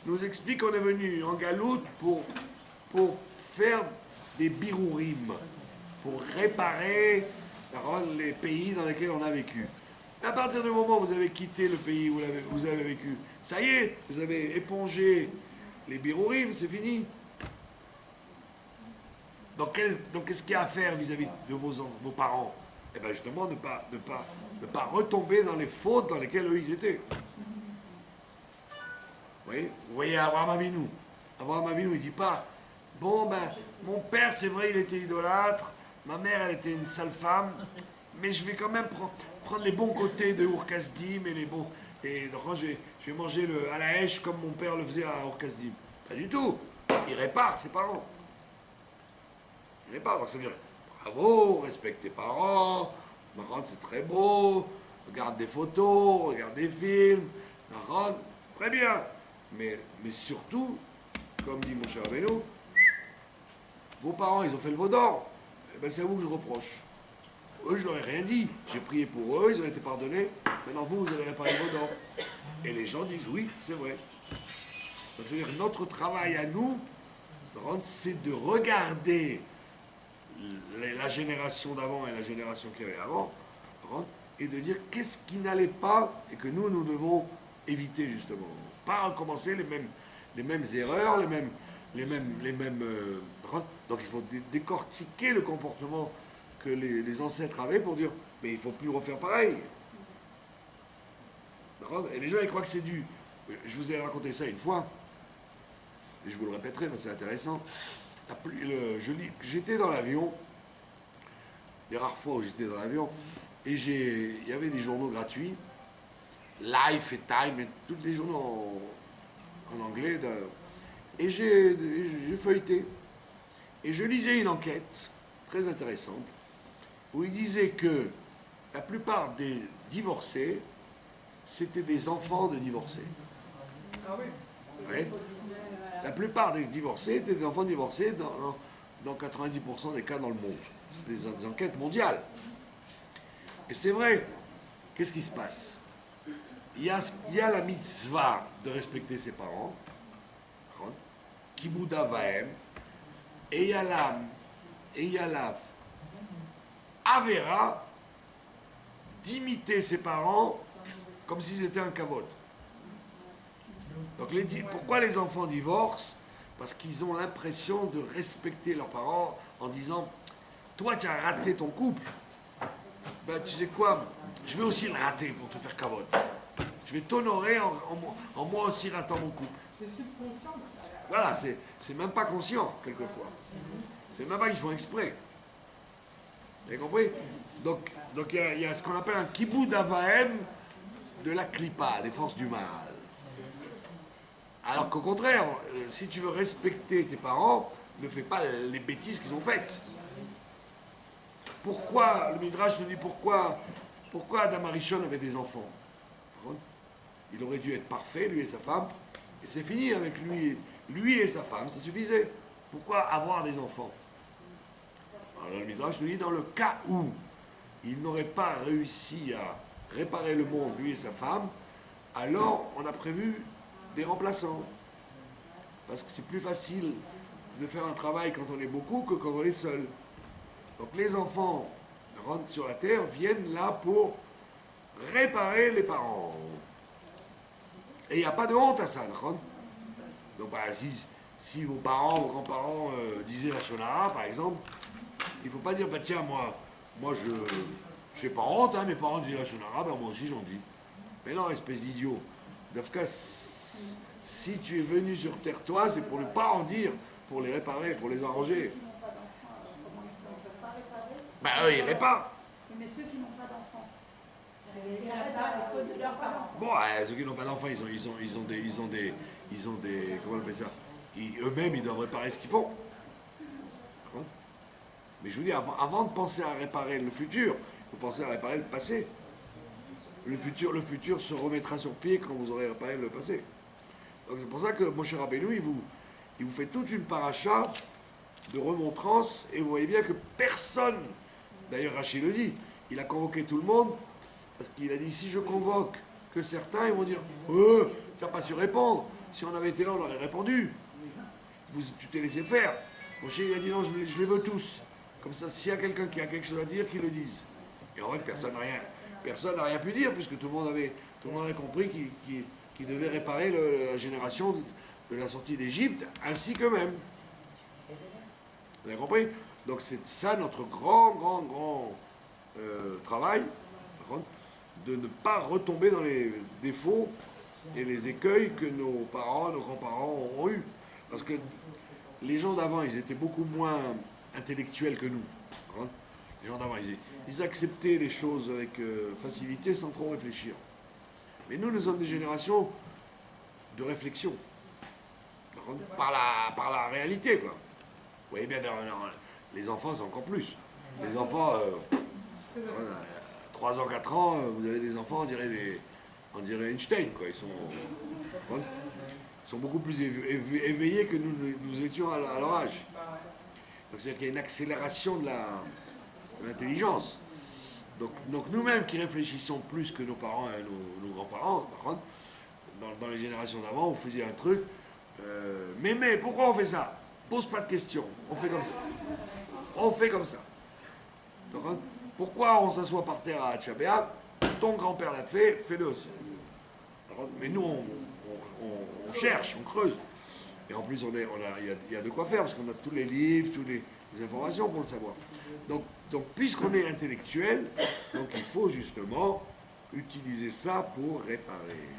nous explique qu'on est venu en Galoute pour faire des birourim, pour réparer les pays dans lesquels on a vécu. À partir du moment où vous avez quitté le pays où vous avez vécu, ça y est, vous avez épongé les birourim, c'est fini. Donc qu'est-ce qu'il y a à faire vis-à-vis de vos parents? Eh bien justement, ne pas retomber dans les fautes dans lesquelles eux ils étaient. Vous voyez Abraham Avinu. Abraham Avinu, il ne dit pas, bon ben, mon père c'est vrai il était idolâtre, ma mère elle était une sale femme, mais je vais quand même prendre les bons côtés de Ur-Kasdim et les bons... Et donc, je vais manger à la hache comme mon père le faisait à Ur-Kasdim. Pas du tout. Il répare ses parents. Il répare. Donc ça veut dire, bravo, respecte tes parents, c'est très beau, regarde des photos, regarde des films, très bien. Mais surtout, comme dit mon cher Abeno, vos parents, ils ont fait le veau d'or. Eh ben, c'est à vous que je reproche. Eux, je leur ai rien dit. J'ai prié pour eux, ils ont été pardonnés. Maintenant, vous allez réparer le veau d'or. Et les gens disent, oui, c'est vrai. Donc, c'est-à-dire que notre travail à nous, c'est de regarder la génération d'avant et la génération qu'il y avait avant, et de dire qu'est-ce qui n'allait pas et que nous devons éviter justement. Pas recommencer les mêmes erreurs, donc il faut décortiquer le comportement que les ancêtres avaient pour dire, mais il ne faut plus refaire pareil. Et les gens, ils croient que c'est du... Je vous ai raconté ça une fois, et je vous le répéterai, mais c'est intéressant. J'étais dans l'avion, les rares fois où j'étais dans l'avion, et il y avait des journaux gratuits, Life et Time, et tous les journaux en anglais, et j'ai feuilleté. Et je lisais une enquête très intéressante, où il disait que la plupart des divorcés, c'était des enfants de divorcés. Ah oui. Ouais. La plupart des divorcés étaient des enfants divorcés dans 90% des cas dans le monde. C'est des enquêtes mondiales. Et c'est vrai, qu'est-ce qui se passe? Il y a la mitzvah de respecter ses parents, Kibud Avahem, et il y a la Avera d'imiter ses parents comme si c'était un kavod. Donc pourquoi les enfants divorcent? Parce qu'ils ont l'impression de respecter leurs parents en disant « Toi, tu as raté ton couple. Ben, tu sais quoi? Je vais aussi le rater pour te faire kavod. Je vais t'honorer en moi aussi ratant mon couple. » C'est subconscient. Voilà, c'est même pas conscient, quelquefois. C'est même pas qu'ils font exprès. Vous avez compris? Donc il y a ce qu'on appelle un kibud avahem de la klipa, des forces du mal. Alors qu'au contraire, si tu veux respecter tes parents, ne fais pas les bêtises qu'ils ont faites. Pourquoi, le Midrash nous dit pourquoi Adam Arishon avait des enfants? Il aurait dû être parfait, lui et sa femme, et c'est fini avec lui et sa femme, ça suffisait. Pourquoi avoir des enfants? Alors le Midrash nous dit dans le cas où il n'aurait pas réussi à réparer le monde, lui et sa femme, alors on a prévu des remplaçants. Parce que c'est plus facile de faire un travail quand on est beaucoup que quand on est seul. Donc les enfants rentrent sur la terre, viennent là pour réparer les parents. Et il n'y a pas de honte à ça, d'accord? Donc bah, si vos parents, vos grands-parents disaient la Shonara, par exemple, il ne faut pas dire, bah tiens, moi je n'ai pas honte, hein, mes parents disaient la Shonara, bah moi aussi j'en dis. Mais non, espèce d'idiot. Dafka, si tu es venu sur terre, toi, c'est pour ne pas en dire, pour les réparer, pour les arranger. Ben eux, ils réparent. Mais ceux qui n'ont pas d'enfants. Il faut de leurs parents. Bon, ceux qui n'ont pas d'enfants, ils ont des, comment on appelle ça? Eux-mêmes, ils doivent réparer ce qu'ils font. Mais je vous dis, avant de penser à réparer le futur, il faut penser à réparer le passé. Le futur se remettra sur pied quand vous aurez réparé le passé. Donc c'est pour ça que Moshe Rabbeinu, il vous fait toute une paracha de remontrance, et vous voyez bien que personne, d'ailleurs Rachid le dit, il a convoqué tout le monde, parce qu'il a dit, si je convoque que certains, ils vont dire, tu n'as pas su répondre, si on avait été là, on aurait répondu. Tu t'es laissé faire. Moshe, il a dit, non, je les veux tous. Comme ça, s'il y a quelqu'un qui a quelque chose à dire, qu'il le dise. Et en fait, personne n'a rien pu dire, puisque tout le monde avait compris qu'il devait réparer la génération de la sortie d'Égypte, ainsi qu'eux-mêmes. Vous avez compris? Donc c'est ça notre grand travail, de ne pas retomber dans les défauts et les écueils que nos parents, nos grands-parents ont eus. Parce que les gens d'avant, ils étaient beaucoup moins intellectuels que nous. Les gens d'avant, ils acceptaient les choses avec facilité sans trop réfléchir. Mais nous sommes des générations de réflexion. Par la réalité, quoi. Vous voyez bien, les enfants, c'est encore plus. Les enfants, 3 ans, 4 ans, vous avez des enfants, on dirait Einstein, quoi. Ils sont beaucoup plus éveillés que nous étions à leur âge. Donc c'est-à-dire qu'il y a une accélération de l'intelligence. Donc nous-mêmes qui réfléchissons plus que nos parents et nos grands-parents, par contre, dans les générations d'avant, on faisait un truc, mais pourquoi on fait ça? Pose pas de questions, on fait comme ça. On fait comme ça. Donc, pourquoi on s'assoit par terre à Tchabéa? Ton grand-père l'a fait, fais-le aussi. Mais nous, on cherche, on creuse. Et en plus, il y a de quoi faire, parce qu'on a tous les livres, toutes les informations pour le savoir. Donc puisqu'on est intellectuel, donc il faut justement utiliser ça pour réparer.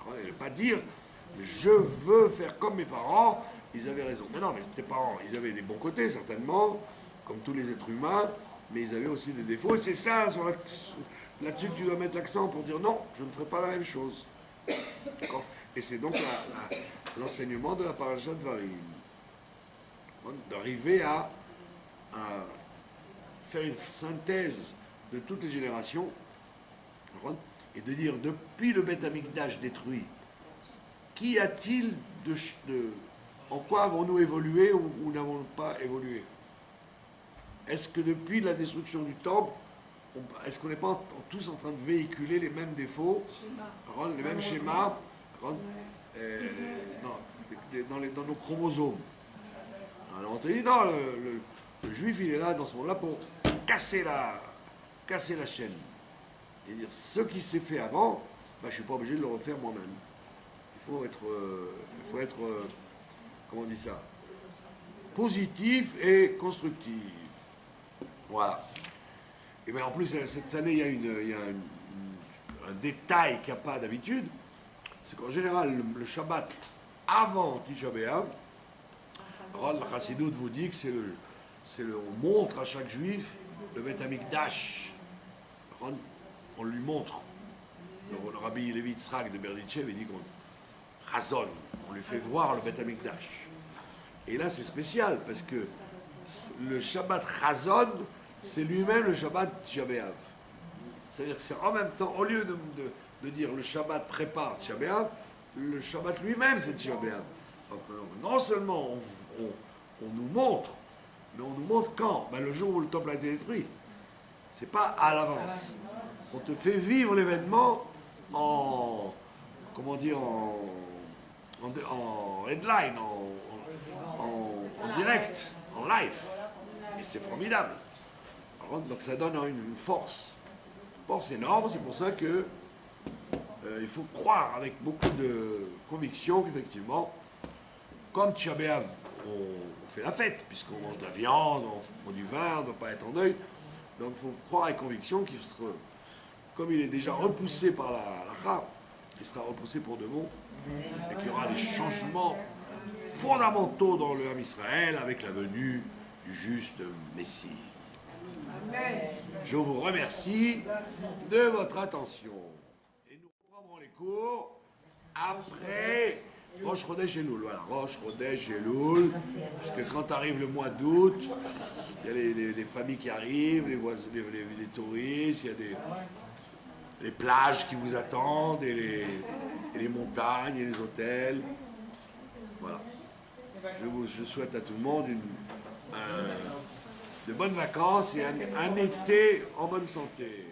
Alors, et ne pas dire, mais je veux faire comme mes parents, ils avaient raison. Mais non, mais tes parents, ils avaient des bons côtés, certainement, comme tous les êtres humains, mais ils avaient aussi des défauts. Et c'est ça, là-dessus que tu dois mettre l'accent pour dire non, je ne ferai pas la même chose. D'accord ? Et c'est donc l'enseignement de la parashat Dvarim. D'arriver à faire une synthèse de toutes les générations et de dire, depuis le Beth Amikdash détruit, qu'y a-t-il en quoi avons-nous évolué ou n'avons pas évolué? Est-ce que depuis la destruction du temple, est-ce qu'on n'est pas tous en train de véhiculer les mêmes défauts, les mêmes schémas dans nos chromosomes? Alors on te dit, non, le juif, il est là, dans ce monde-là, pour casser la chaîne. Et dire, ce qui s'est fait avant, je ne suis pas obligé de le refaire moi-même. Il faut être, comment on dit ça, positif et constructif. Voilà. Et bien en plus, cette année, il y a un détail qu'il n'y a pas d'habitude, c'est qu'en général, le Shabbat avant Tisha B'Av, le Chassidut vous dit que on montre à chaque juif le Beth Amikdash. On lui montre. Le rabbi Levi Yitzhak de Berditchev, il dit qu'on chazon, on lui fait voir le Beth Amikdash. Et là, c'est spécial, parce que le Shabbat chazon, c'est lui-même le Shabbat Tisha B'Av. C'est-à-dire que c'est en même temps, au lieu de dire le Shabbat prépare Tisha B'Av, le Shabbat lui-même c'est Tisha B'Av. Donc, non seulement on nous montre, mais on nous montre quand? Le jour où le temple a été détruit. C'est pas à l'avance. On te fait vivre l'événement en headline, en direct, en live. Et c'est formidable. Donc ça donne une force énorme. C'est pour ça que il faut croire avec beaucoup de conviction qu'effectivement, comme Tisha B'Av, on fait la fête, puisqu'on mange de la viande, on boit du vin, on ne doit pas être en deuil. Donc il faut croire avec conviction qu'il sera, comme il est déjà repoussé par la halakha, il sera repoussé pour de bon, et qu'il y aura des changements fondamentaux dans le Ham Israël avec la venue du juste Messie. Je vous remercie de votre attention. Et nous reprendrons les cours après Rosh Chodesh Elul. Voilà, Rosh Chodesh Elul. Parce que quand arrive le mois d'août, il y a les familles qui arrivent, les touristes, il y a les plages qui vous attendent, et les montagnes, et les hôtels. Voilà. Je souhaite à tout le monde de bonnes vacances et un été en bonne santé.